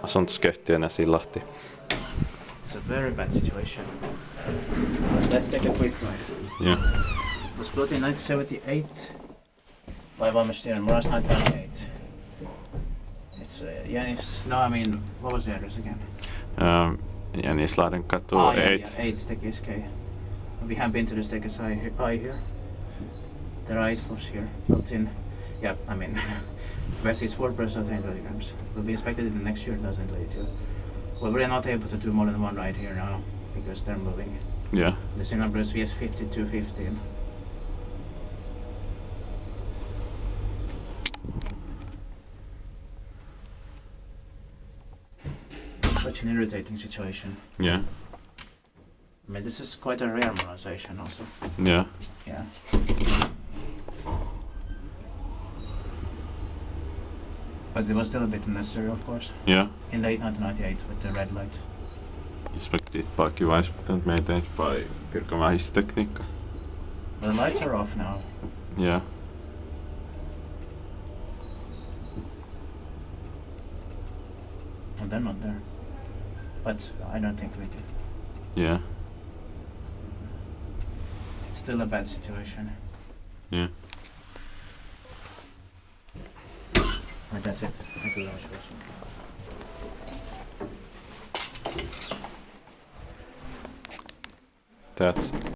Asuntoskeittiön Jänislahti. It's a very bad situation. Let's take a quick ride. Yeah. It was built in 1978 by ValmetSchlieren, Modernized 1998. It's what was the address again? Jänislahdenkatu 8. Yeah, 8 staircase K. We have been to the staircase I here. The right was here, built in. Yeah, West is 4% 20 grams. Will be inspected in the next year, 2022. Well, we're not able to do more than one ride here now because they're moving. Yeah. The SIN number is VS5215. Such an irritating situation. Yeah. This is quite a rare modernization also. Yeah. Yeah. But it was still a bit unnecessary, of course. Yeah. In late 1998 with the red light. Inspektiittbaki vai inspektoinut meitä vai virkamähistekniikka? The lights are off now. Yeah. Well, they're not there. But I don't think we did. Yeah. It's still a bad situation. Yeah. Right, that's it. Thank you very much for watching. That's